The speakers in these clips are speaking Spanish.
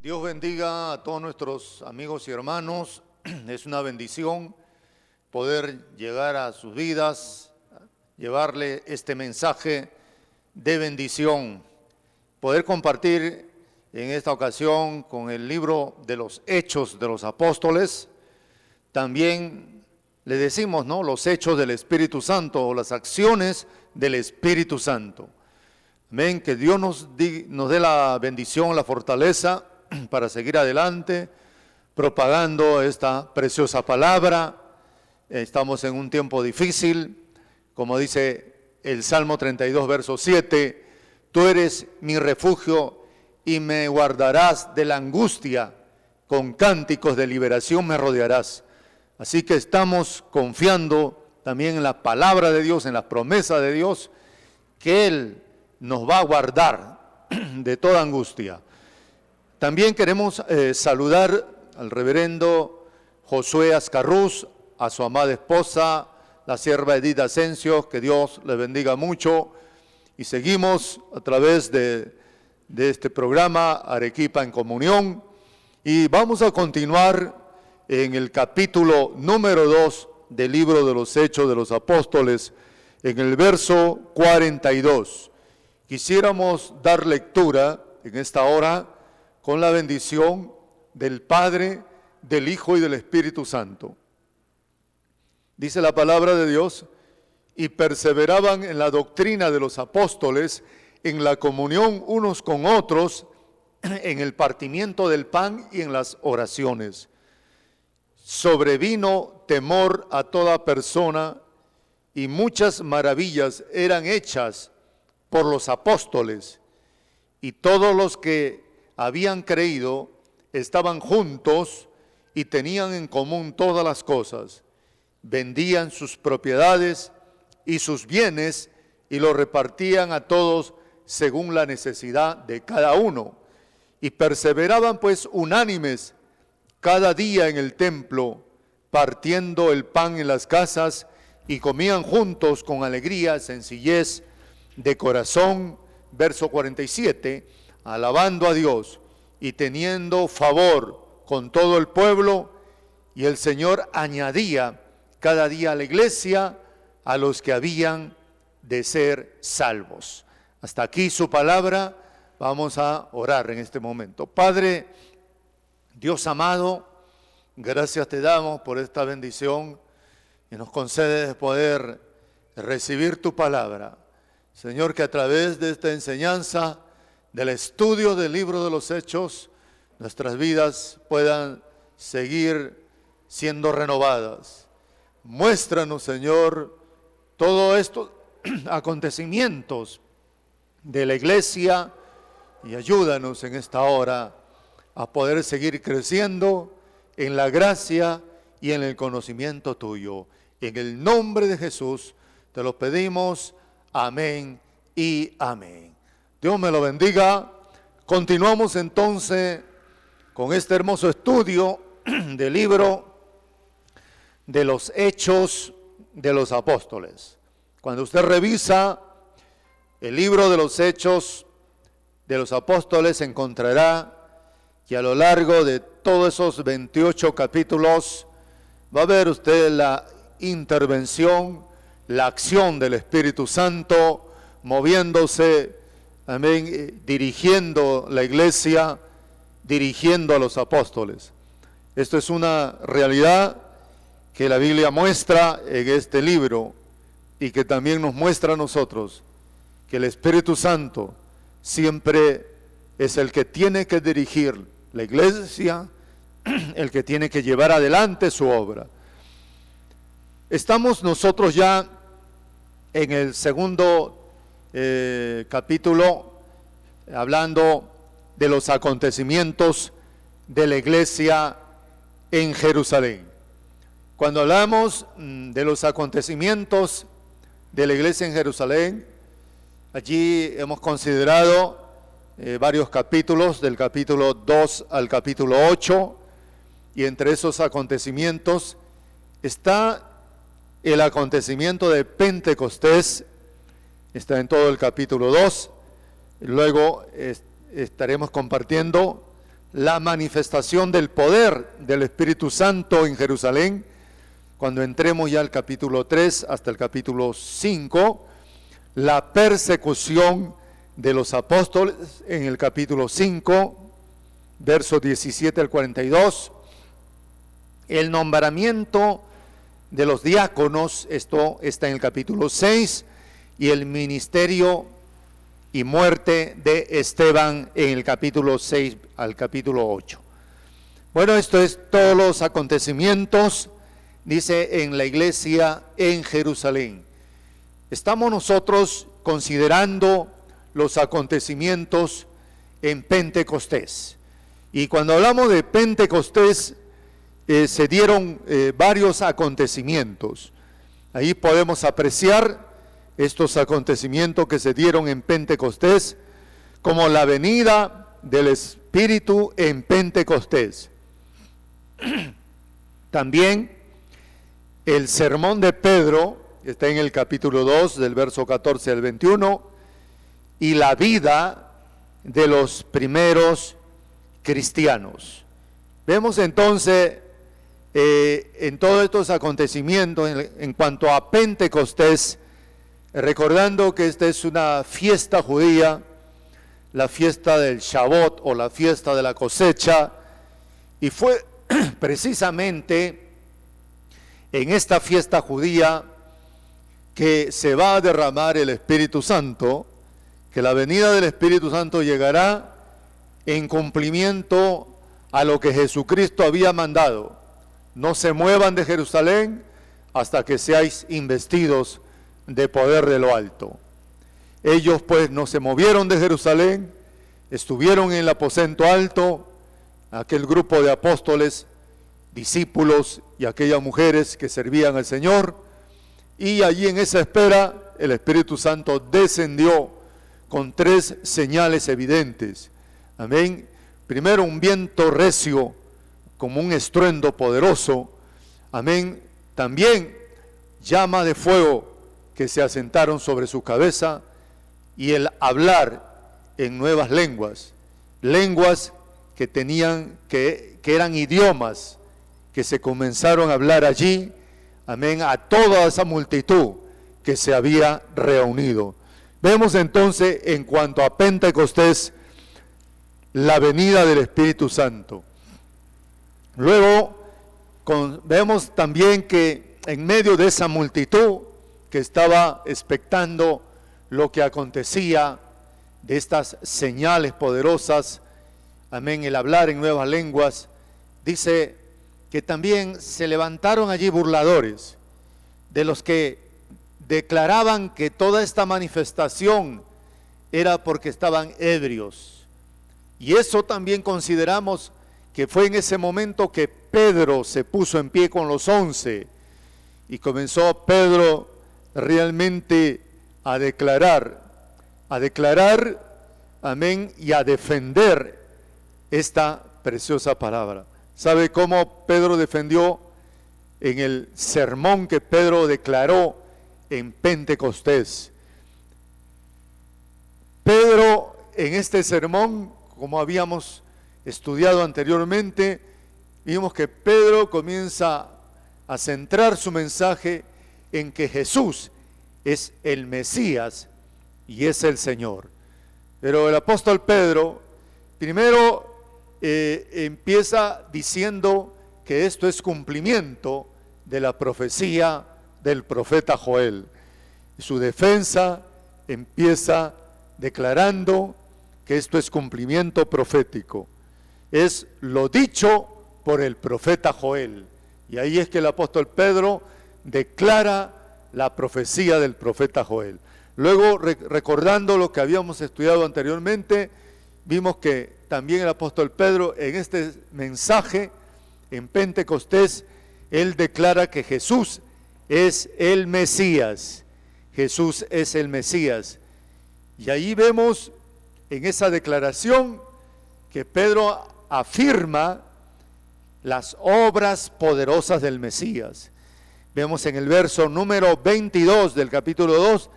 Dios bendiga a todos nuestros amigos y hermanos. Es una bendición poder llegar a sus vidas, llevarle este mensaje de bendición, poder compartir en esta ocasión con el libro de los Hechos de los Apóstoles. También le decimos, ¿no?, los hechos del Espíritu Santo o las acciones del Espíritu Santo. Amén, que Dios nos dé la bendición, la fortaleza para seguir adelante, propagando esta preciosa palabra. Estamos en un tiempo difícil, como dice el Salmo 32, verso 7, tú eres mi refugio y me guardarás de la angustia, con cánticos de liberación me rodearás. Así que estamos confiando también en la palabra de Dios, en la promesa de Dios, que Él nos va a guardar de toda angustia. También queremos saludar al reverendo Josué Ascarruz, a su amada esposa, la sierva Edith Asensio, que Dios le bendiga mucho. Y seguimos a través de este programa Arequipa en Comunión. Y vamos a continuar en el capítulo número 2 del libro de los Hechos de los Apóstoles, en el verso 42. Quisiéramos dar lectura en esta hora con la bendición del Padre, del Hijo y del Espíritu Santo. Dice la palabra de Dios: y perseveraban en la doctrina de los apóstoles, en la comunión unos con otros, en el partimiento del pan y en las oraciones. Sobrevino temor a toda persona, y muchas maravillas eran hechas por los apóstoles, y todos los que habían creído estaban juntos y tenían en común todas las cosas. Vendían sus propiedades y sus bienes y los repartían a todos según la necesidad de cada uno. Y perseveraban pues unánimes cada día en el templo, partiendo el pan en las casas, y comían juntos con alegría, sencillez de corazón. Verso 47, alabando a Dios y teniendo favor con todo el pueblo, y el Señor añadía cada día a la iglesia a los que habían de ser salvos. Hasta aquí su palabra. Vamos a orar en este momento. Padre, Dios amado, gracias te damos por esta bendición que nos concedes de poder recibir tu palabra. Señor, que a través de esta enseñanza, del estudio del libro de los Hechos, nuestras vidas puedan seguir siendo renovadas. Muéstranos, Señor, todos estos acontecimientos de la iglesia y ayúdanos en esta hora a poder seguir creciendo en la gracia y en el conocimiento tuyo. En el nombre de Jesús te lo pedimos. Amén y amén. Dios me lo bendiga. Continuamos entonces con este hermoso estudio del libro de los Hechos de los Apóstoles. Cuando usted revisa el libro de los Hechos de los Apóstoles, encontrará que a lo largo de todos esos 28 capítulos va a ver usted la intervención, la acción del Espíritu Santo moviéndose, amén, dirigiendo la iglesia, dirigiendo a los apóstoles. Esto es una realidad que la Biblia muestra en este libro y que también nos muestra a nosotros, que el Espíritu Santo siempre es el que tiene que dirigir la iglesia, el que tiene que llevar adelante su obra. Estamos nosotros ya en el segundo capítulo, hablando de los acontecimientos de la iglesia en Jerusalén. Cuando hablamos de los acontecimientos de la iglesia en Jerusalén, allí hemos considerado varios capítulos, del capítulo 2 al capítulo 8, y entre esos acontecimientos está el acontecimiento de Pentecostés, está en todo el capítulo 2. Luego estaremos compartiendo la manifestación del poder del Espíritu Santo en Jerusalén, cuando entremos ya al capítulo 3 hasta el capítulo 5, la persecución de los apóstoles en el capítulo 5, versos 17 al 42, el nombramiento de los diáconos, esto está en el capítulo 6, y el ministerio y muerte de Esteban en el capítulo 6 al capítulo 8. Bueno, esto es todos los acontecimientos, dice, en la iglesia en Jerusalén. Estamos nosotros considerando los acontecimientos en Pentecostés. Y cuando hablamos de Pentecostés, se dieron varios acontecimientos. Ahí podemos apreciar estos acontecimientos que se dieron en Pentecostés, como la venida del Espíritu en Pentecostés. También el sermón de Pedro, está en el capítulo 2, del verso 14 al 21, y la vida de los primeros cristianos. Vemos entonces en todos estos acontecimientos, en cuanto a Pentecostés, recordando que esta es una fiesta judía, la fiesta del Shavuot o la fiesta de la cosecha, y fue precisamente en esta fiesta judía que se va a derramar el Espíritu Santo, que la venida del Espíritu Santo llegará en cumplimiento a lo que Jesucristo había mandado. No se muevan de Jerusalén hasta que seáis investidos de poder de lo alto. Ellos pues no se movieron de Jerusalén, estuvieron en el aposento alto, aquel grupo de apóstoles, discípulos y aquellas mujeres que servían al Señor, y allí en esa espera el Espíritu Santo descendió con 3 señales evidentes. Amén. Primero, un viento recio como un estruendo poderoso. Amén. También llama de fuego que se asentaron sobre su cabeza, y el hablar en nuevas lenguas, lenguas que tenían, que eran idiomas que se comenzaron a hablar allí, amén, a toda esa multitud que se había reunido. Vemos entonces, en cuanto a Pentecostés, la venida del Espíritu Santo. Luego vemos también que en medio de esa multitud que estaba expectando lo que acontecía, de estas señales poderosas, amén, el hablar en nuevas lenguas, dice que también se levantaron allí burladores, de los que declaraban que toda esta manifestación era porque estaban ebrios. Y eso también consideramos que fue en ese momento que Pedro se puso en pie con los 11 y comenzó Pedro realmente a declarar, amén, y a defender esta preciosa palabra. ¿Sabe cómo Pedro defendió en el sermón que Pedro declaró en Pentecostés? Pedro, en este sermón, como habíamos estudiado anteriormente, vimos que Pedro comienza a centrar su mensaje en que Jesús es el Mesías y es el Señor. Pero el apóstol Pedro primero empieza diciendo que esto es cumplimiento de la profecía del profeta Joel. Su defensa empieza declarando que esto es cumplimiento profético. Es lo dicho por el profeta Joel. Y ahí es que el apóstol Pedro declara la profecía del profeta Joel. Luego, recordando lo que habíamos estudiado anteriormente, vimos que también el apóstol Pedro, en este mensaje en Pentecostés, él declara que Jesús es el Mesías. Jesús es el Mesías. Y ahí vemos en esa declaración que Pedro afirma las obras poderosas del Mesías. Vemos en el verso número 22 del capítulo 2,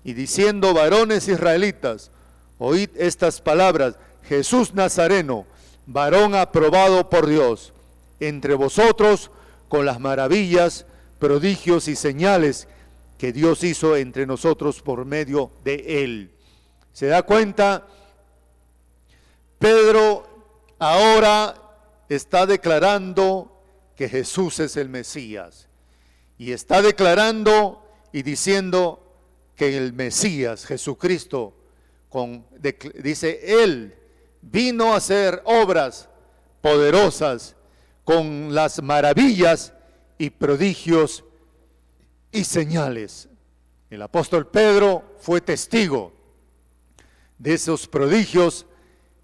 y diciendo: varones israelitas, oíd estas palabras, Jesús Nazareno, varón aprobado por Dios entre vosotros con las maravillas, prodigios y señales que Dios hizo entre nosotros por medio de él. ¿Se da cuenta? Pedro ahora está declarando que Jesús es el Mesías. Y está declarando y diciendo que el Mesías, Jesucristo, dice, Él vino a hacer obras poderosas con las maravillas y prodigios y señales. El apóstol Pedro fue testigo de esos prodigios,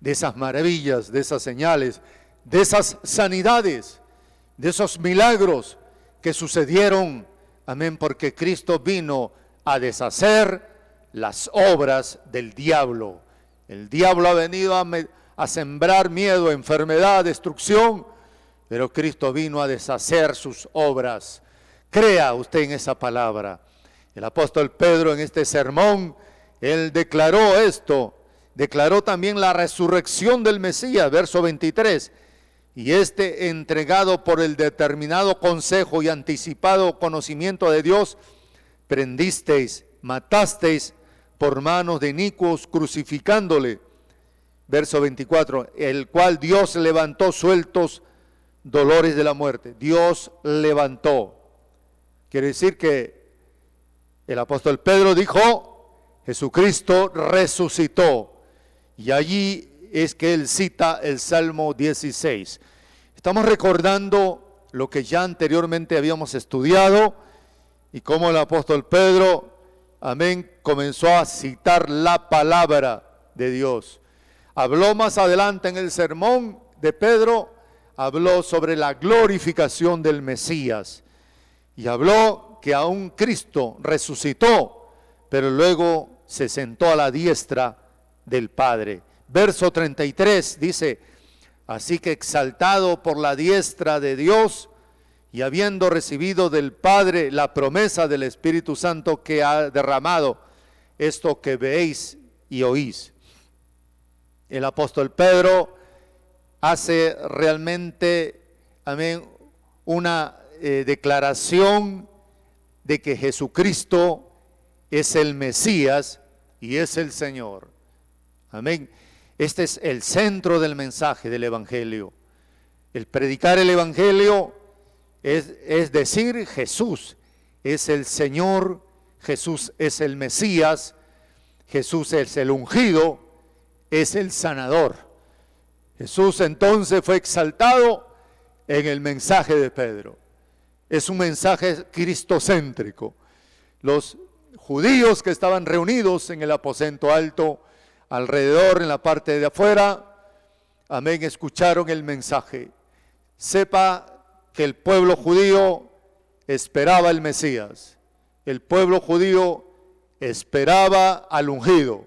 de esas maravillas, de esas señales, de esas sanidades, de esos milagros que sucedieron, amén, porque Cristo vino a deshacer las obras del diablo. El diablo ha venido a sembrar miedo, enfermedad, destrucción, pero Cristo vino a deshacer sus obras. Crea usted en esa palabra. El apóstol Pedro en este sermón, él declaró esto, declaró también la resurrección del Mesías, verso 23, y entregado por el determinado consejo y anticipado conocimiento de Dios, prendisteis, matasteis por manos de inicuos, crucificándole, verso 24, el cual Dios levantó sueltos dolores de la muerte. Dios levantó. Quiere decir que el apóstol Pedro dijo, Jesucristo resucitó. Y allí es que él cita el Salmo 16. Estamos recordando lo que ya anteriormente habíamos estudiado y cómo el apóstol Pedro, amén, comenzó a citar la palabra de Dios. Habló más adelante en el sermón de Pedro, habló sobre la glorificación del Mesías y habló que aún Cristo resucitó, pero luego se sentó a la diestra del Padre. Verso 33 dice, así que exaltado por la diestra de Dios y habiendo recibido del Padre la promesa del Espíritu Santo que ha derramado, esto que veis y oís. El apóstol Pedro hace realmente, amén, una declaración de que Jesucristo es el Mesías y es el Señor. Amén. Este es el centro del mensaje del Evangelio. El predicar el Evangelio es decir, Jesús es el Señor, Jesús es el Mesías, Jesús es el ungido, es el sanador. Jesús entonces fue exaltado en el mensaje de Pedro. Es un mensaje cristocéntrico. Los judíos que estaban reunidos en el aposento alto, alrededor, en la parte de afuera, amén, escucharon el mensaje. Sepa que el pueblo judío esperaba al Mesías. El pueblo judío esperaba al ungido.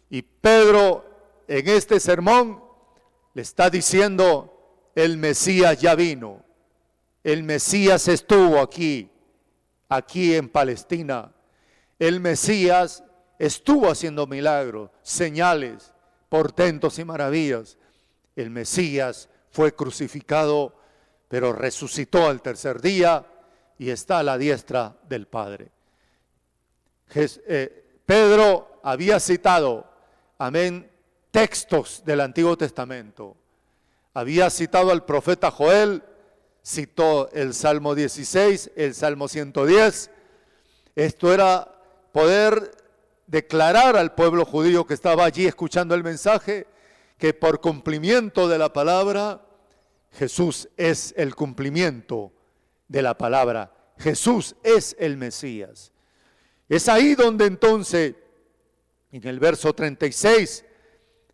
Y Pedro en este sermón le está diciendo, el Mesías ya vino. El Mesías estuvo aquí en Palestina. El Mesías estuvo haciendo milagros, señales, portentos y maravillas. El Mesías fue crucificado, pero resucitó al tercer día y está a la diestra del Padre. Pedro había citado, amén, textos del Antiguo Testamento. Había citado al profeta Joel, citó el Salmo 16, el Salmo 110. Esto era poder declarar al pueblo judío que estaba allí escuchando el mensaje, que por cumplimiento de la palabra, Jesús es el cumplimiento de la palabra. Jesús es el Mesías. Es ahí donde entonces, en el verso 36,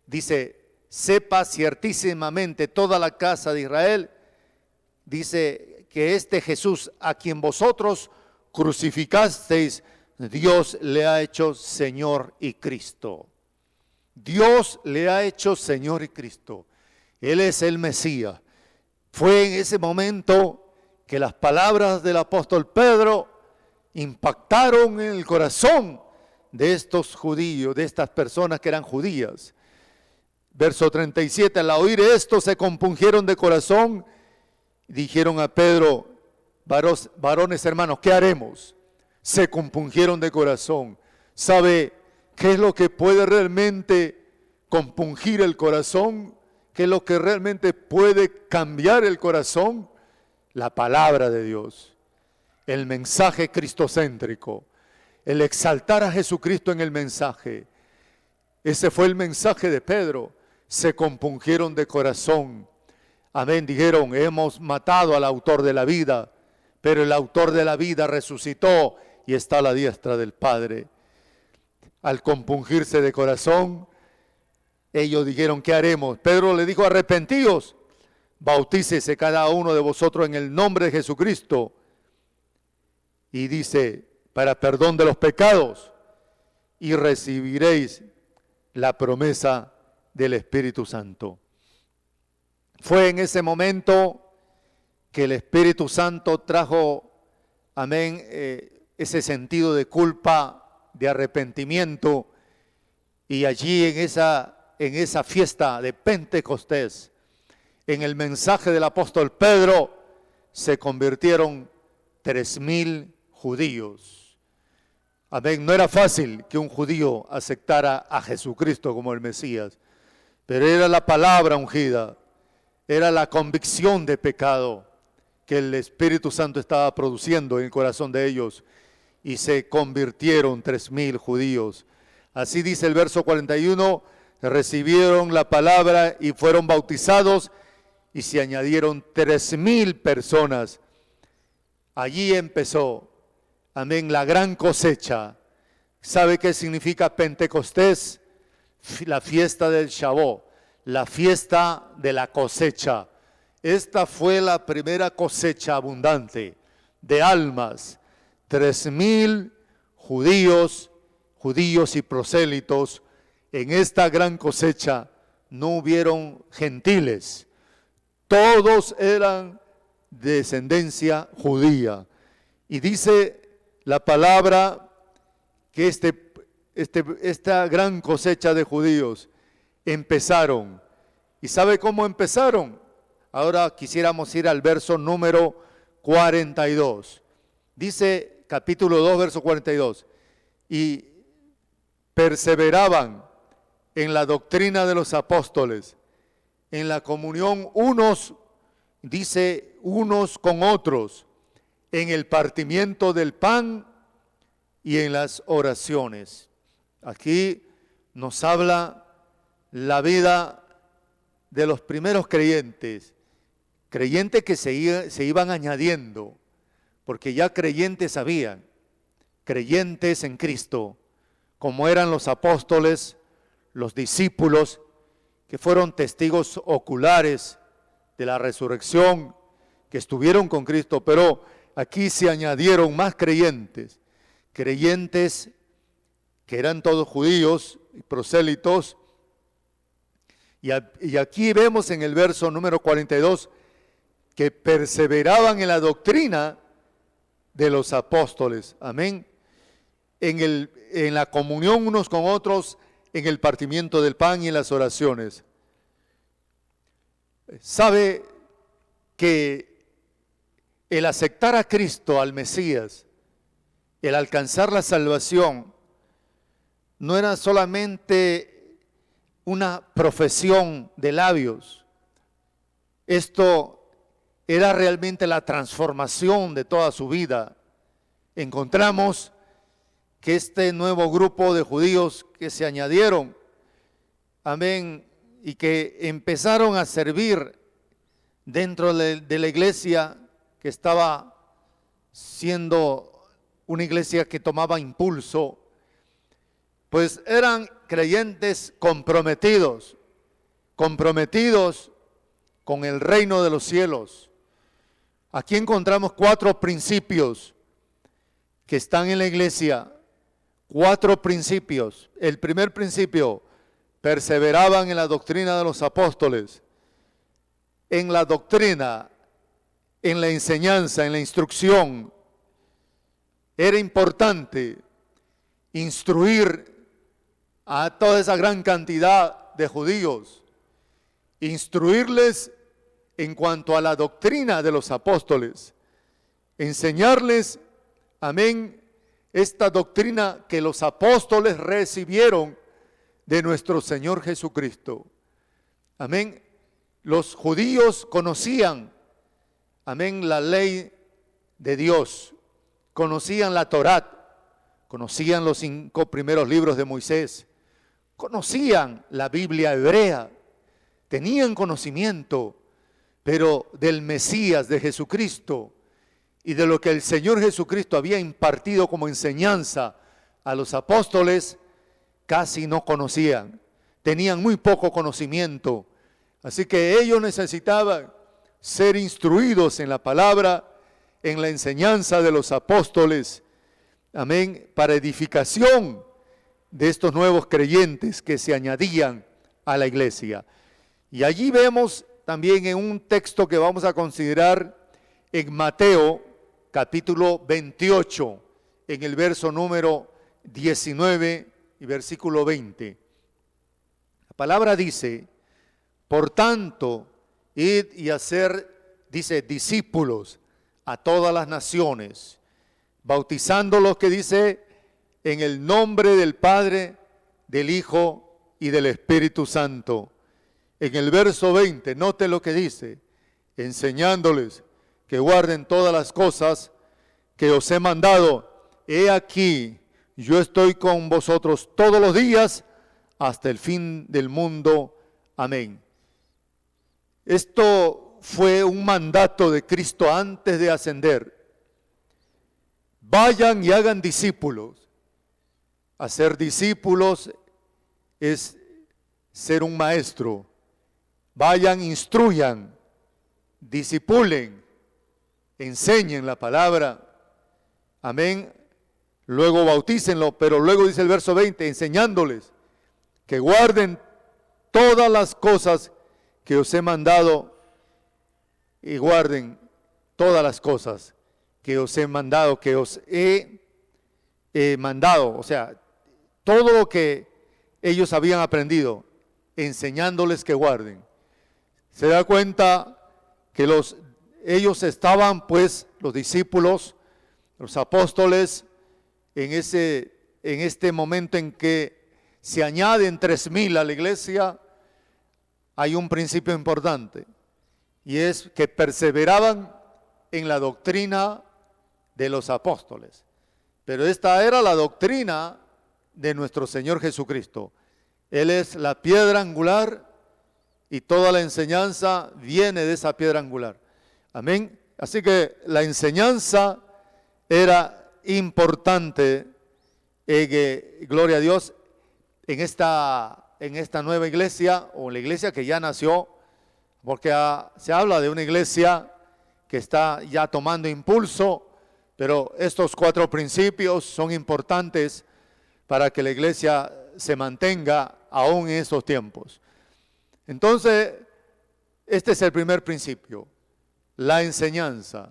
dice, sepa ciertísimamente toda la casa de Israel, dice que este Jesús a quien vosotros crucificasteis, Dios le ha hecho Señor y Cristo. Dios le ha hecho Señor y Cristo. Él es el Mesías. Fue en ese momento que las palabras del apóstol Pedro impactaron en el corazón de estos judíos, de estas personas que eran judías. Verso 37, al oír esto se compungieron de corazón y dijeron a Pedro, varones hermanos, ¿qué haremos? Se compungieron de corazón. ¿Sabe qué es lo que puede realmente compungir el corazón? ¿Qué es lo que realmente puede cambiar el corazón? La palabra de Dios, el mensaje cristocéntrico, el exaltar a Jesucristo en el mensaje. Ese fue el mensaje de Pedro. Se compungieron de corazón. Amén, dijeron, hemos matado al autor de la vida, pero el autor de la vida resucitó y está a la diestra del Padre. Al compungirse de corazón, ellos dijeron, ¿qué haremos? Pedro le dijo, arrepentíos, bautícese cada uno de vosotros en el nombre de Jesucristo. Y dice, para perdón de los pecados, y recibiréis la promesa del Espíritu Santo. Fue en ese momento que el Espíritu Santo trajo, amén, ese sentido de culpa, de arrepentimiento, y allí en esa fiesta de Pentecostés, en el mensaje del apóstol Pedro, se convirtieron 3,000 judíos. Amén, no era fácil que un judío aceptara a Jesucristo como el Mesías, pero era la palabra ungida, era la convicción de pecado que el Espíritu Santo estaba produciendo en el corazón de ellos, y se convirtieron 3,000 judíos. Así dice el verso 41, recibieron la palabra y fueron bautizados, y se añadieron 3,000 personas. Allí empezó, amén, la gran cosecha. ¿Sabe qué significa Pentecostés? La fiesta del Shavuot, la fiesta de la cosecha. Esta fue la primera cosecha abundante de almas. 3,000 judíos y prosélitos. En esta gran cosecha no hubieron gentiles. Todos eran de descendencia judía. Y dice la palabra que esta gran cosecha de judíos empezaron. ¿Y sabe cómo empezaron? Ahora quisiéramos ir al verso número 42. Dice capítulo 2, verso 42. Y perseveraban en la doctrina de los apóstoles, en la comunión unos con otros, en el partimiento del pan y en las oraciones. Aquí nos habla la vida de los primeros creyentes que se iban añadiendo, porque ya creyentes habían, creyentes en Cristo, como eran los apóstoles, los discípulos, que fueron testigos oculares de la resurrección, que estuvieron con Cristo, pero aquí se añadieron más creyentes que eran todos judíos y prosélitos. Y aquí vemos en el verso número 42 que perseveraban en la doctrina de los apóstoles. Amén. En la comunión unos con otros, en el partimiento del pan y en las oraciones. Sabe que el aceptar a Cristo, al Mesías, el alcanzar la salvación, no era solamente una profesión de labios. Esto era realmente la transformación de toda su vida. Encontramos que este nuevo grupo de judíos que se añadieron, amén, y que empezaron a servir dentro de la iglesia que estaba siendo una iglesia que tomaba impulso, pues eran creyentes comprometidos con el reino de los cielos. Aquí encontramos 4 principios que están en la iglesia, 4 principios. El primer principio, perseveraban en la doctrina de los apóstoles, en la doctrina, en la enseñanza, en la instrucción. Era importante instruir a toda esa gran cantidad de judíos, instruirles en cuanto a la doctrina de los apóstoles, enseñarles, amén, esta doctrina que los apóstoles recibieron de nuestro Señor Jesucristo. Amén. Los judíos conocían, amén, la ley de Dios, conocían la Torá, conocían los 5 primeros libros de Moisés, conocían la Biblia hebrea, tenían conocimiento, pero del Mesías, de Jesucristo, y de lo que el Señor Jesucristo había impartido como enseñanza a los apóstoles, casi no conocían, tenían muy poco conocimiento. Así que ellos necesitaban ser instruidos en la palabra, en la enseñanza de los apóstoles, amén, para edificación de estos nuevos creyentes que se añadían a la iglesia. Y allí vemos también en un texto que vamos a considerar en Mateo, capítulo 28, en el verso número 19 y versículo 20. La palabra dice: por tanto, id y hacer, dice, discípulos a todas las naciones, bautizándolos, que dice, en el nombre del Padre, del Hijo y del Espíritu Santo. En el verso 20, note lo que dice: enseñándoles que guarden todas las cosas que os he mandado. He aquí, yo estoy con vosotros todos los días hasta el fin del mundo. Amén. Esto fue un mandato de Cristo antes de ascender. Vayan y hagan discípulos. Hacer discípulos es ser un maestro. Vayan, instruyan, discipulen, enseñen la palabra. Amén. Luego bautícenlo, pero luego dice el verso 20, enseñándoles que guarden todas las cosas que os he mandado, y guarden todas las cosas que os he mandado, o sea, todo lo que ellos habían aprendido, enseñándoles que guarden. Se da cuenta que ellos estaban, pues, los discípulos, los apóstoles, en este momento en que se añaden 3,000 a la iglesia. Hay un principio importante, y es que perseveraban en la doctrina de los apóstoles. Pero esta era la doctrina de nuestro Señor Jesucristo. Él es la piedra angular y toda la enseñanza viene de esa piedra angular. Amén. Así que la enseñanza era importante, gloria a Dios, en esta nueva iglesia, o la iglesia que ya nació, porque se habla de una iglesia que está ya tomando impulso, pero estos 4 principios son importantes para que la iglesia se mantenga aún en estos tiempos. Entonces, este es el primer principio: la enseñanza,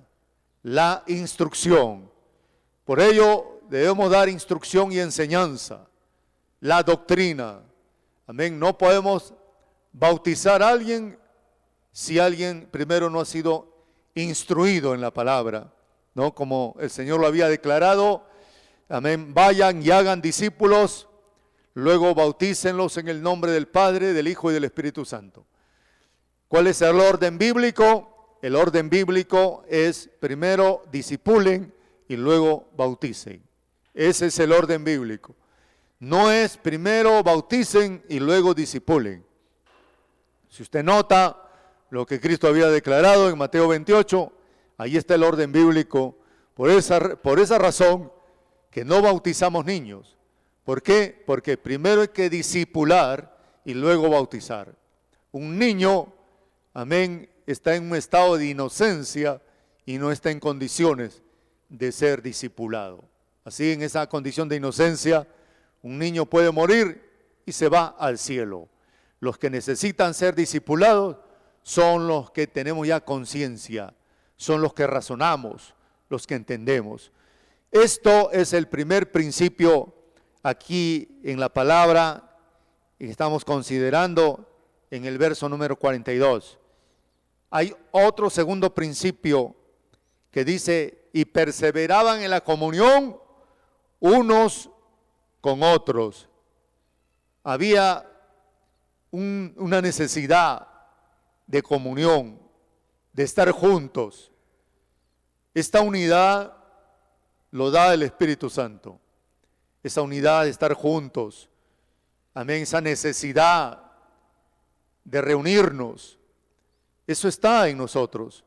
la instrucción. Por ello debemos dar instrucción y enseñanza, la doctrina. Amén. No podemos bautizar a alguien si alguien primero no ha sido instruido en la palabra, ¿no? Como el Señor lo había declarado. Amén. Vayan y hagan discípulos, luego bautícenlos en el nombre del Padre, del Hijo y del Espíritu Santo. ¿Cuál es el orden bíblico? El orden bíblico es: primero discipulen y luego bauticen. Ese es el orden bíblico. No es primero bauticen y luego discipulen. Si usted nota lo que Cristo había declarado en Mateo 28, ahí está el orden bíblico. Por esa razón que no bautizamos niños. ¿Por qué? Porque primero hay que discipular y luego bautizar. Un niño, amén, está en un estado de inocencia y no está en condiciones de ser discipulado. Así, en esa condición de inocencia, un niño puede morir y se va al cielo. Los que necesitan ser discipulados son los que tenemos ya conciencia, son los que razonamos, los que entendemos. Esto es el primer principio aquí en la palabra que estamos considerando en el verso número 42. Hay otro segundo principio que dice, y perseveraban en la comunión unos con otros. Había una necesidad de comunión, de estar juntos. Esta unidad lo da el Espíritu Santo. Esa unidad de estar juntos. Amén. Esa necesidad de reunirnos. Eso está en nosotros.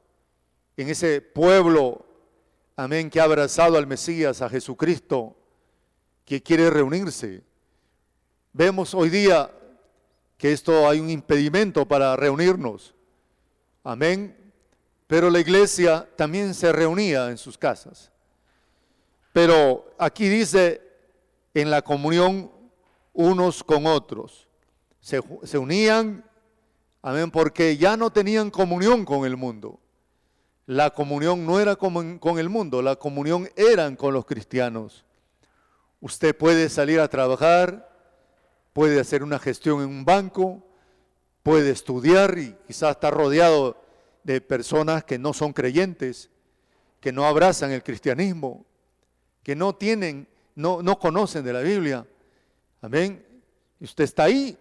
En ese pueblo, amén, que ha abrazado al Mesías, a Jesucristo, que quiere reunirse. Vemos hoy día que esto hay un impedimento para reunirnos. Amén. Pero la iglesia también se reunía en sus casas. Pero aquí dice, en la comunión unos con otros. Se unían, amén, porque ya no tenían comunión con el mundo. La comunión no era con el mundo, la comunión eran con los cristianos. Usted puede salir a trabajar, puede hacer una gestión en un banco, puede estudiar y quizás estar rodeado de personas que no son creyentes, que no abrazan el cristianismo, que no conocen de la Biblia. Amén. Y usted está ahí,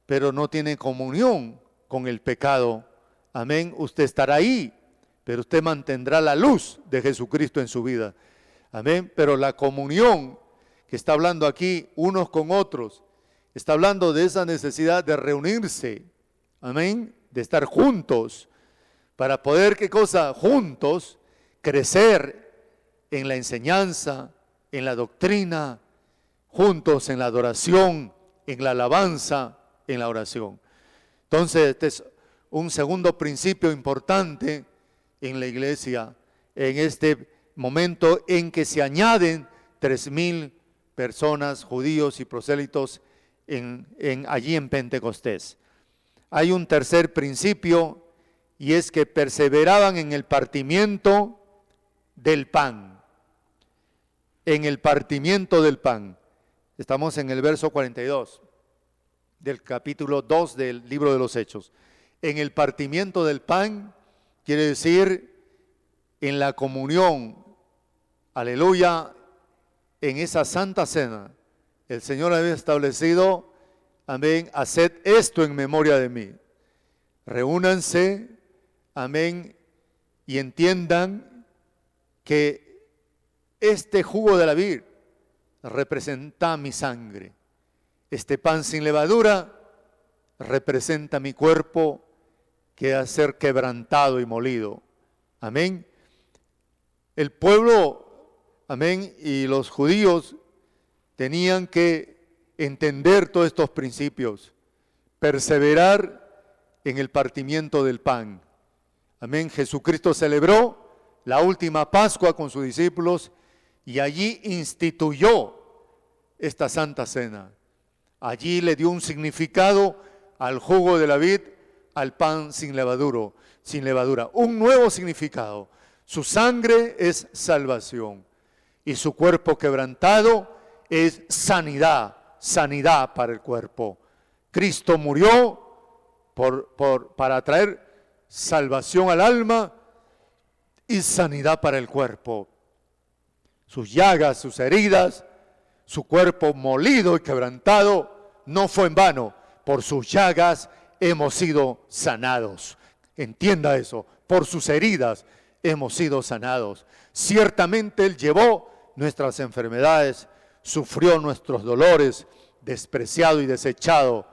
pero no tiene comunión con el pecado. Amén. Usted estará ahí, pero usted mantendrá la luz de Jesucristo en su vida. Amén. Pero la comunión que está hablando aquí unos con otros, está hablando de esa necesidad de reunirse. Amén. De estar juntos. Para poder, ¿qué cosa? Juntos crecer en la enseñanza, en la doctrina, juntos en la adoración, en la alabanza, en la oración. Entonces, este es un segundo principio importante en la iglesia, en este momento en que se añaden 3,000 personas, judíos y prosélitos allí en Pentecostés. Hay un tercer principio, y es que perseveraban en el partimiento del pan. En el partimiento del pan. Estamos en el verso 42 del capítulo 2 del libro de los Hechos. En el partimiento del pan quiere decir en la comunión, aleluya, en esa santa cena. El Señor había establecido, amén, haced esto en memoria de mí. Reúnanse, amén, y entiendan que este jugo de la vid representa mi sangre. Este pan sin levadura representa mi cuerpo que ha de ser quebrantado y molido. Amén. El pueblo, amén, y los judíos tenían que entender todos estos principios, perseverar en el partimiento del pan. Amén. Jesucristo celebró la última Pascua con sus discípulos y allí instituyó esta santa cena. Allí le dio un significado al jugo de la vid, al pan sin levadura, un nuevo significado. Su sangre es salvación y su cuerpo quebrantado es sanidad para el cuerpo. Cristo murió para traer salvación al alma y sanidad para el cuerpo. Sus llagas, sus heridas, su cuerpo molido y quebrantado, no fue en vano. Por sus llagas hemos sido sanados. Entienda eso, por sus heridas hemos sido sanados. Ciertamente Él llevó nuestras enfermedades, sufrió nuestros dolores, despreciado y desechado,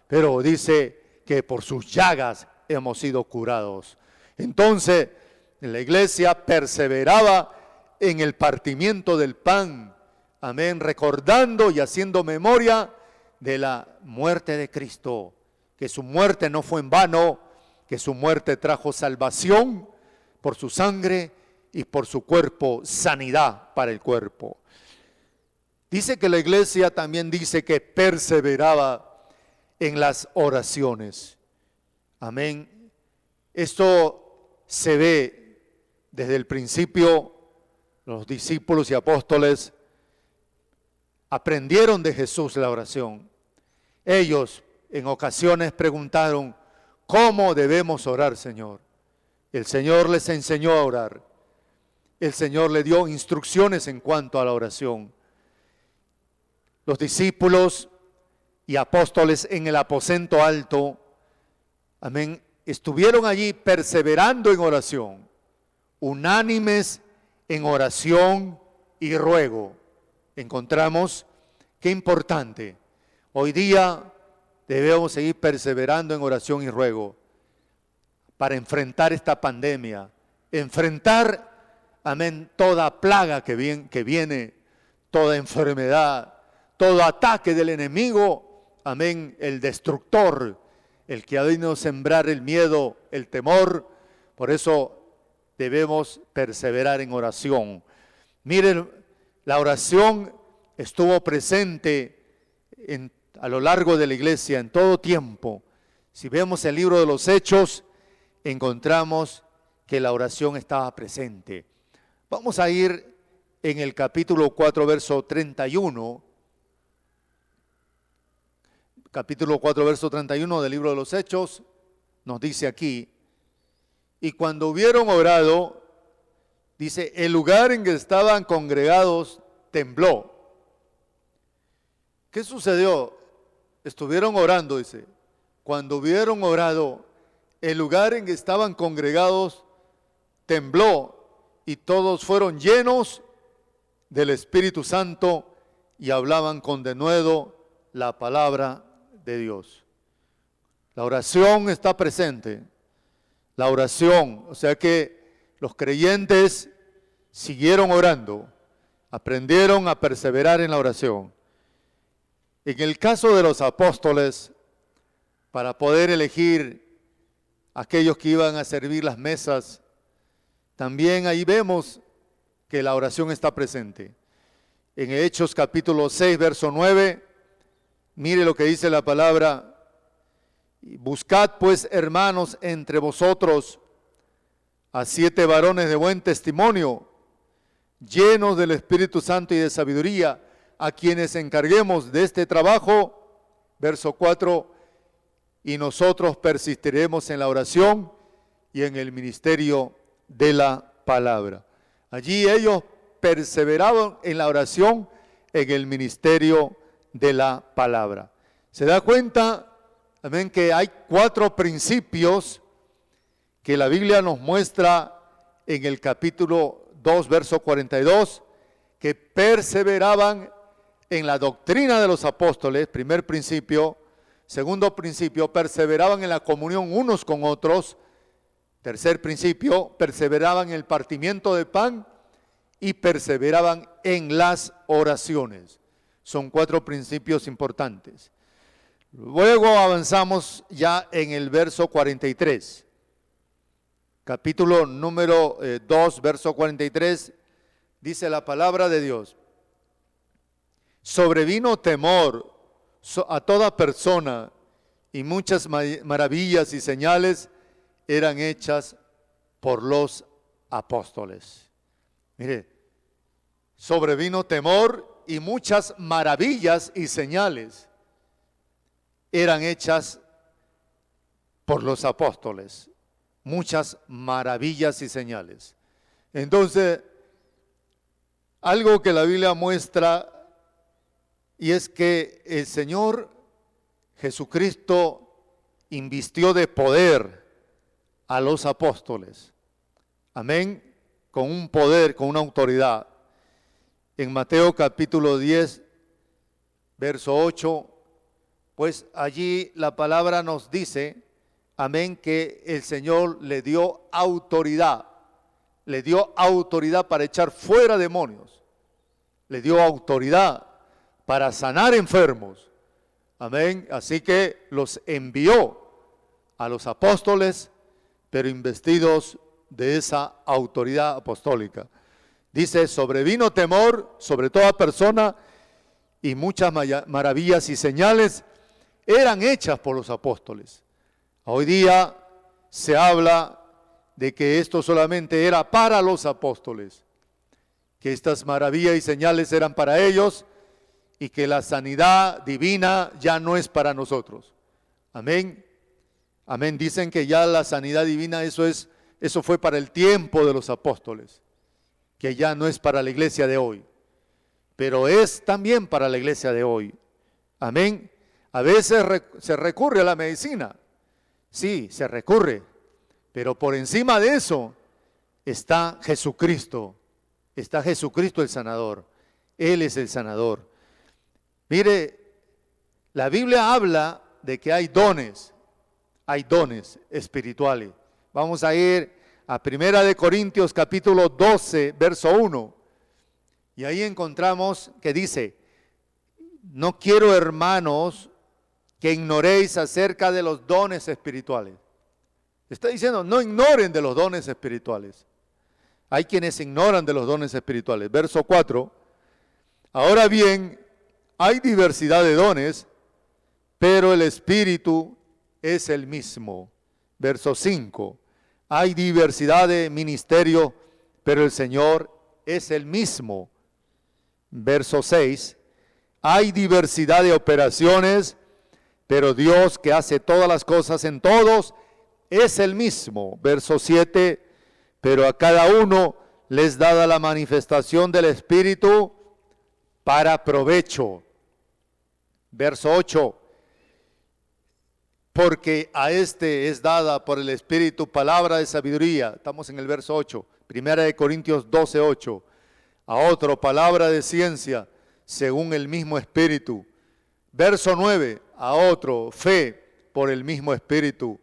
pero dice que por sus llagas hemos sido curados. Entonces, la iglesia perseveraba en el partimiento del pan, amén, recordando y haciendo memoria de la muerte de Cristo, que su muerte no fue en vano, que su muerte trajo salvación por su sangre y por su cuerpo, sanidad para el cuerpo. Dice que la iglesia también dice que perseveraba en las oraciones. Amén. Esto se ve desde el principio. Los discípulos y apóstoles aprendieron de Jesús la oración. Ellos en ocasiones preguntaron, ¿cómo debemos orar, Señor? El Señor les enseñó a orar. El Señor le dio instrucciones en cuanto a la oración. Los discípulos y apóstoles en el aposento alto, amén, estuvieron allí perseverando en oración, unánimes en oración y ruego. Encontramos qué importante. Hoy día debemos seguir perseverando en oración y ruego para enfrentar esta pandemia, enfrentar, amén, toda plaga que viene, toda enfermedad, todo ataque del enemigo, amén, el destructor, el que ha venido a sembrar el miedo, el temor. Por eso debemos perseverar en oración. Miren, la oración estuvo presente a lo largo de la iglesia en todo tiempo. Si vemos el libro de los Hechos, encontramos que la oración estaba presente. Vamos a ir en el capítulo 4, verso 31. Capítulo 4, verso 31 del libro de los Hechos, nos dice aquí, y cuando hubieron orado, dice, el lugar en que estaban congregados tembló. ¿Qué sucedió? Estuvieron orando, dice, cuando hubieron orado, el lugar en que estaban congregados tembló, y todos fueron llenos del Espíritu Santo y hablaban con denuedo la palabra de Dios. La oración está presente. La oración, o sea que los creyentes siguieron orando, aprendieron a perseverar en la oración. En el caso de los apóstoles, para poder elegir aquellos que iban a servir las mesas, también ahí vemos que la oración está presente. En Hechos capítulo 6, verso 9, mire lo que dice la palabra. Buscad pues, hermanos, entre vosotros a 7 varones de buen testimonio, llenos del Espíritu Santo y de sabiduría, a quienes encarguemos de este trabajo. Verso 4, y nosotros persistiremos en la oración y en el ministerio de la palabra. Allí ellos perseveraron en la oración, en el ministerio de la palabra. ¿Se da cuenta? Amén, que hay 4 principios que la Biblia nos muestra en el capítulo 2, verso 42, que perseveraban en la doctrina de los apóstoles, primer principio. Segundo principio, perseveraban en la comunión unos con otros. Tercer principio, perseveraban en el partimiento de pan y perseveraban en las oraciones. Son 4 principios importantes. Luego avanzamos ya en el verso 43. Capítulo número 2, verso 43, dice la palabra de Dios. Sobrevino temor a toda persona y muchas maravillas y señales eran hechas por los apóstoles. Mire, sobrevino temor y muchas maravillas y señales eran hechas por los apóstoles. Muchas maravillas y señales. Entonces, algo que la Biblia muestra, y es que el Señor Jesucristo invistió de poder a los apóstoles. Amén. Con un poder, con una autoridad. En Mateo capítulo 10, verso 8, pues allí la palabra nos dice, amén, que el Señor le dio autoridad para echar fuera demonios, le dio autoridad para sanar enfermos, amén. Así que los envió a los apóstoles, pero investidos de esa autoridad apostólica. Dice, sobrevino temor sobre toda persona y muchas maravillas y señales eran hechas por los apóstoles. Hoy día se habla de que esto solamente era para los apóstoles, que estas maravillas y señales eran para ellos y que la sanidad divina ya no es para nosotros. Amén. Amén. Dicen que ya la sanidad divina, eso fue para el tiempo de los apóstoles, que ya no es para la iglesia de hoy, pero es también para la iglesia de hoy. Amén. A veces se recurre a la medicina. Sí, se recurre, pero por encima de eso está Jesucristo. Está Jesucristo el sanador. Él es el sanador. Mire, la Biblia habla de que hay dones espirituales. Vamos a ir a 1 Corintios capítulo 12, verso 1. Y ahí encontramos que dice: no quiero, hermanos, que ignoréis acerca de los dones espirituales. Está diciendo, no ignoren de los dones espirituales. Hay quienes ignoran de los dones espirituales. Verso 4. Ahora bien, hay diversidad de dones, pero el Espíritu es el mismo. Verso 5. Hay diversidad de ministerio, pero el Señor es el mismo. Verso 6. Hay diversidad de operaciones, pero Dios, que hace todas las cosas en todos, es el mismo. Verso 7. Pero a cada uno les dada la manifestación del Espíritu para provecho. Verso 8. Porque a este es dada por el Espíritu palabra de sabiduría. Estamos en el verso 8. 1 Corintios 12, 8. A otro palabra de ciencia, según el mismo Espíritu. Verso 9. A otro fe por el mismo Espíritu.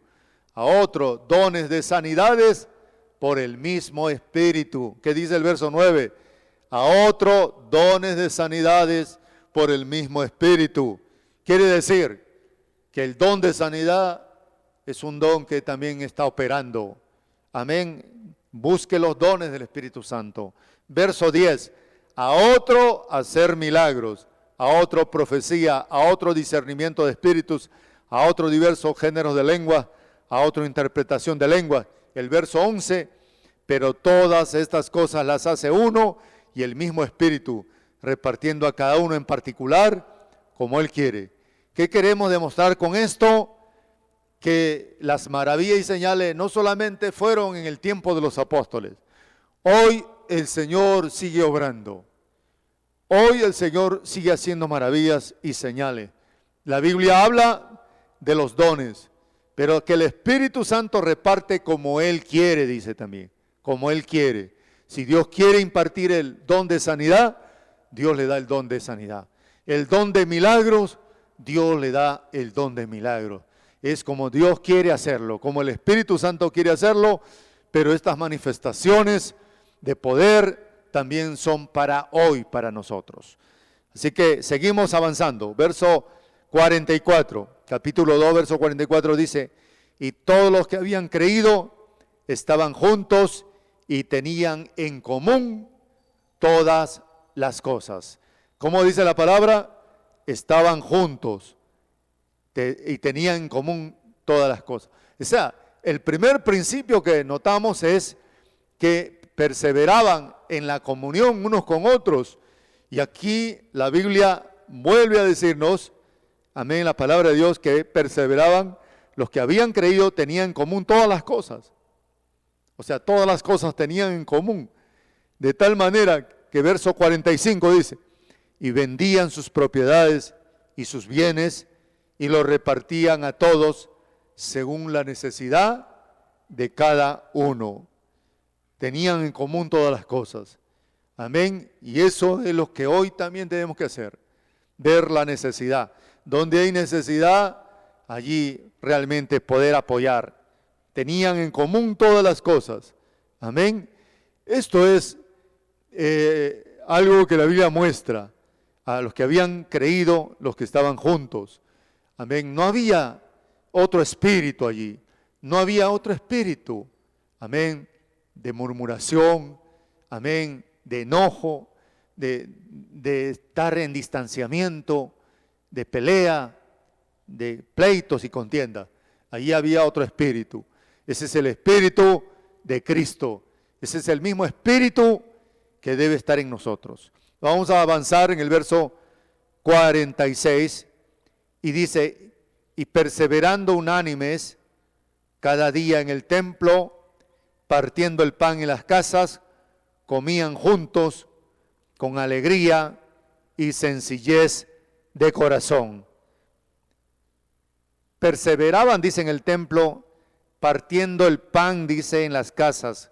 A otro dones de sanidades por el mismo Espíritu. ¿Qué dice el verso 9? A otro dones de sanidades por el mismo Espíritu. Quiere decir que el don de sanidad es un don que también está operando. Amén. Busque los dones del Espíritu Santo. Verso 10. A otro hacer milagros, a otro profecía, a otro discernimiento de espíritus, a otro diversos géneros de lengua, a otro interpretación de lengua. El verso 11. Pero todas estas cosas las hace uno y el mismo Espíritu, repartiendo a cada uno en particular como Él quiere. ¿Qué queremos demostrar con esto? Que las maravillas y señales no solamente fueron en el tiempo de los apóstoles. Hoy el Señor sigue obrando. Hoy el Señor sigue haciendo maravillas y señales. La Biblia habla de los dones, pero que el Espíritu Santo reparte como Él quiere, dice también. Como Él quiere. Si Dios quiere impartir el don de sanidad, Dios le da el don de sanidad. El don de milagros, Dios le da el don de milagros. Es como Dios quiere hacerlo, como el Espíritu Santo quiere hacerlo, pero estas manifestaciones de poder también son para hoy, para nosotros. Así que seguimos avanzando. Verso 44, capítulo 2, verso 44 dice: y todos los que habían creído estaban juntos y tenían en común todas las cosas. ¿Cómo dice la palabra? Estaban juntos y tenían en común todas las cosas. O sea, el primer principio que notamos es que perseveraban en la comunión unos con otros. Y aquí la Biblia vuelve a decirnos, amén, la palabra de Dios, que perseveraban. Los que habían creído tenían en común todas las cosas. O sea, todas las cosas tenían en común. De tal manera que verso 45 dice: y vendían sus propiedades y sus bienes y los repartían a todos según la necesidad de cada uno. Tenían en común todas las cosas. Amén. Y eso es lo que hoy también tenemos que hacer. Ver la necesidad. Donde hay necesidad, allí realmente poder apoyar. Tenían en común todas las cosas. Amén. Esto es algo que la Biblia muestra a los que habían creído, los que estaban juntos. Amén. No había otro espíritu allí. No había otro espíritu. Amén. De murmuración. Amén. De enojo. De estar en distanciamiento. De pelea. De pleitos y contiendas. Allí había otro espíritu. Ese es el Espíritu de Cristo. Ese es el mismo Espíritu que debe estar en nosotros. Vamos a avanzar en el verso 46 y dice: y perseverando unánimes cada día en el templo, partiendo el pan en las casas, comían juntos con alegría y sencillez de corazón. Perseveraban, dice, en el templo, partiendo el pan, dice, en las casas.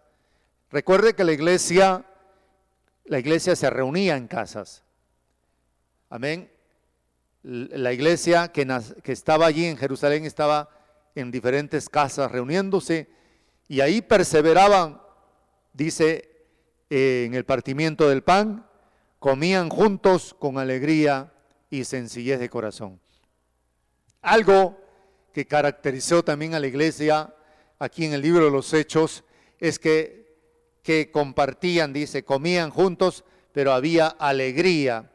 Recuerde que la iglesia se reunía en casas. Amén. La iglesia que estaba allí en Jerusalén estaba en diferentes casas reuniéndose, y ahí perseveraban, dice, en el partimiento del pan, comían juntos con alegría y sencillez de corazón. Algo que caracterizó también a la iglesia aquí en el libro de los Hechos es que compartían, dice, comían juntos, pero había alegría,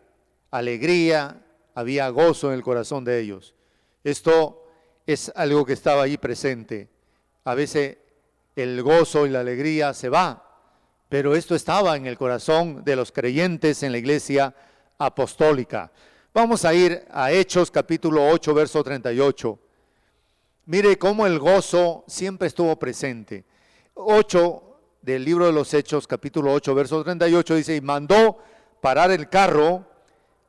había gozo en el corazón de ellos. Esto es algo que estaba ahí presente. A veces el gozo y la alegría se va, pero esto estaba en el corazón de los creyentes en la iglesia apostólica. Vamos a ir a Hechos capítulo 8, verso 38. Mire cómo el gozo siempre estuvo presente. 8 del libro de los Hechos, capítulo 8, verso 38, dice, y mandó parar el carro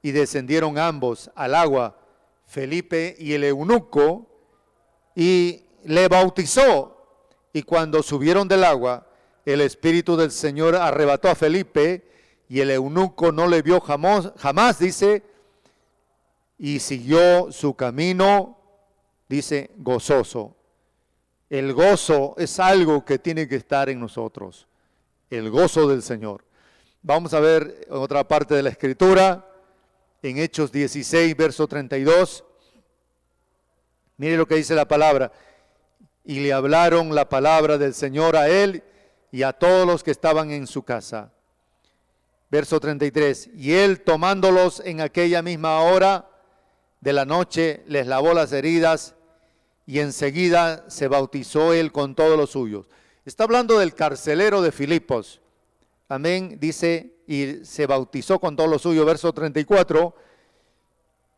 y descendieron ambos al agua, Felipe y el eunuco, y le bautizó. Y cuando subieron del agua, el Espíritu del Señor arrebató a Felipe, y el eunuco no le vio jamás, dice, y siguió su camino, dice, gozoso. El gozo es algo que tiene que estar en nosotros, el gozo del Señor. Vamos a ver otra parte de la Escritura, en Hechos 16, verso 32. Mire lo que dice la palabra. Y le hablaron la palabra del Señor a él y a todos los que estaban en su casa. Verso 33. Y él, tomándolos en aquella misma hora de la noche, les lavó las heridas y enseguida se bautizó él con todos los suyos. Está hablando del carcelero de Filipos. Amén. Dice, y se bautizó con todos los suyos. Verso 34.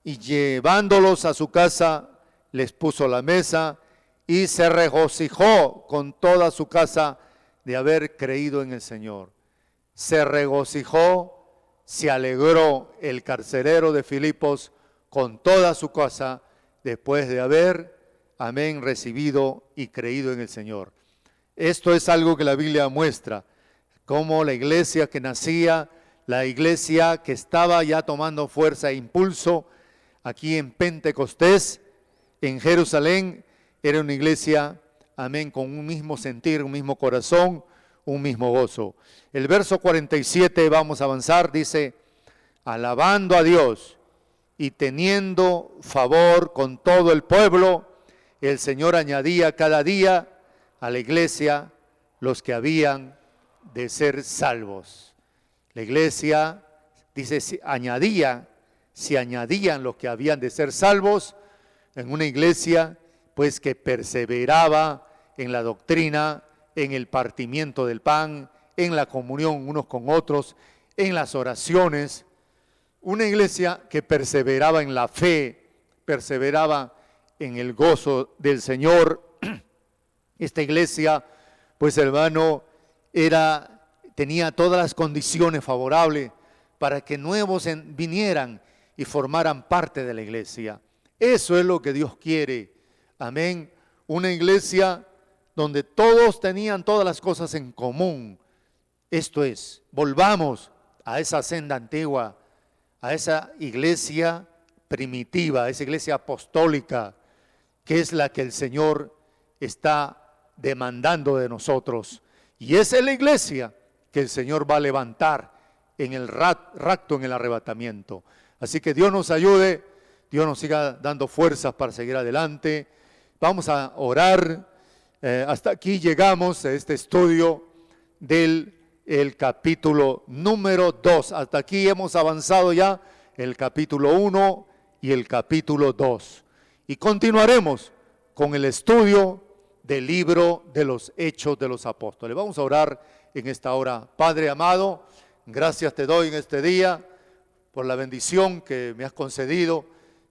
Y llevándolos a su casa, les puso la mesa y se regocijó con toda su casa de haber creído en el Señor. Se regocijó, se alegró el carcelero de Filipos con toda su casa después de haber, amén, recibido y creído en el Señor. Esto es algo que la Biblia muestra, como la iglesia que nacía, la iglesia que estaba ya tomando fuerza e impulso aquí en Pentecostés, en Jerusalén, era una iglesia, amén, con un mismo sentir, un mismo corazón, un mismo gozo. El verso 47, vamos a avanzar, dice, alabando a Dios y teniendo favor con todo el pueblo, el Señor añadía cada día a la iglesia los que habían de ser salvos. La iglesia, dice, se añadían los que habían de ser salvos en una iglesia, pues que perseveraba en la doctrina, en el partimiento del pan, en la comunión unos con otros, en las oraciones. Una iglesia que perseveraba en la fe, perseveraba en el gozo del Señor. Esta iglesia, pues hermano, tenía todas las condiciones favorables para que nuevos vinieran y formaran parte de la iglesia. Eso es lo que Dios quiere. Amén. Una iglesia donde todos tenían todas las cosas en común. Esto es, volvamos a esa senda antigua, a esa iglesia primitiva, a esa iglesia apostólica, que es la que el Señor está demandando de nosotros. Y esa es la iglesia que el Señor va a levantar en el rapto, en el arrebatamiento. Así que Dios nos ayude, Dios nos siga dando fuerzas para seguir adelante. Vamos a orar. Hasta aquí llegamos a este estudio del capítulo número 2. Hasta aquí hemos avanzado ya el capítulo 1 y el capítulo 2. Y continuaremos con el estudio del libro de los Hechos de los Apóstoles. Vamos a orar en esta hora. Padre amado, gracias te doy en este día por la bendición que me has concedido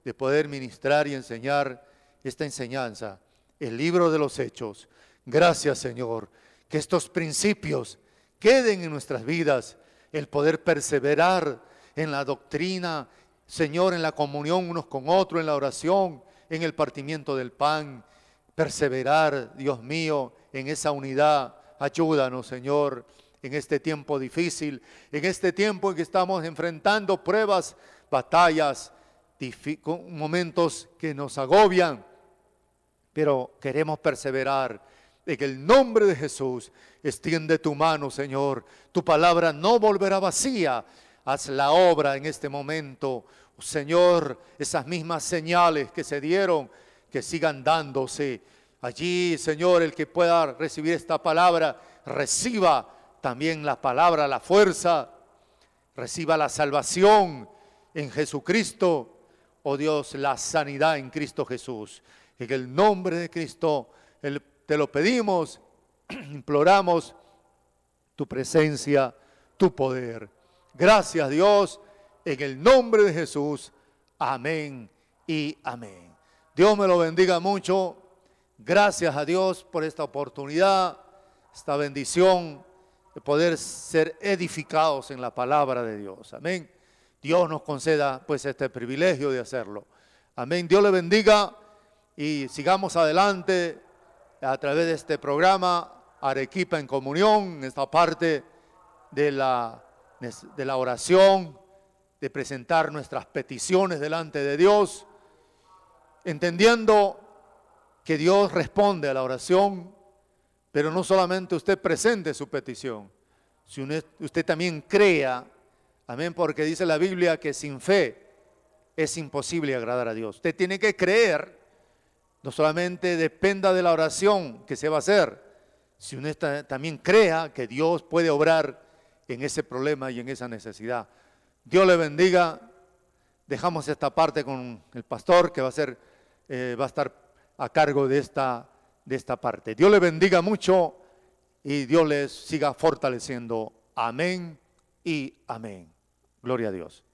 de poder ministrar y enseñar esta enseñanza, el libro de los Hechos. Gracias, Señor, que estos principios queden en nuestras vidas, el poder perseverar en la doctrina, Señor, en la comunión unos con otros, en la oración, en el partimiento del pan, perseverar, Dios mío, en esa unidad. Ayúdanos, Señor, en este tiempo difícil, en este tiempo en que estamos enfrentando pruebas, batallas, momentos que nos agobian, pero queremos perseverar. En el nombre de Jesús, extiende tu mano, Señor. Tu palabra no volverá vacía. Haz la obra en este momento, Señor. Esas mismas señales que se dieron, que sigan dándose. Allí, Señor, el que pueda recibir esta palabra, reciba también la palabra, la fuerza, reciba la salvación en Jesucristo. Oh Dios, la sanidad en Cristo Jesús. En el nombre de Cristo, te lo pedimos, imploramos tu presencia, tu poder. Gracias, Dios, en el nombre de Jesús. Amén y amén. Dios me lo bendiga mucho. Gracias a Dios por esta oportunidad, esta bendición de poder ser edificados en la palabra de Dios. Amén. Dios nos conceda pues este privilegio de hacerlo. Amén. Dios le bendiga y sigamos adelante a través de este programa Arequipa en Comunión, en esta parte de la oración, de presentar nuestras peticiones delante de Dios, entendiendo que Dios responde a la oración, pero no solamente usted presente su petición, si usted también crea, amén, porque dice la Biblia que sin fe es imposible agradar a Dios. Usted tiene que creer, no solamente dependa de la oración que se va a hacer, si usted también crea que Dios puede obrar en ese problema y en esa necesidad. Dios le bendiga. Dejamos esta parte con el pastor que va a estar a cargo de esta parte. Dios le bendiga mucho y Dios les siga fortaleciendo. Amén y amén. Gloria a Dios.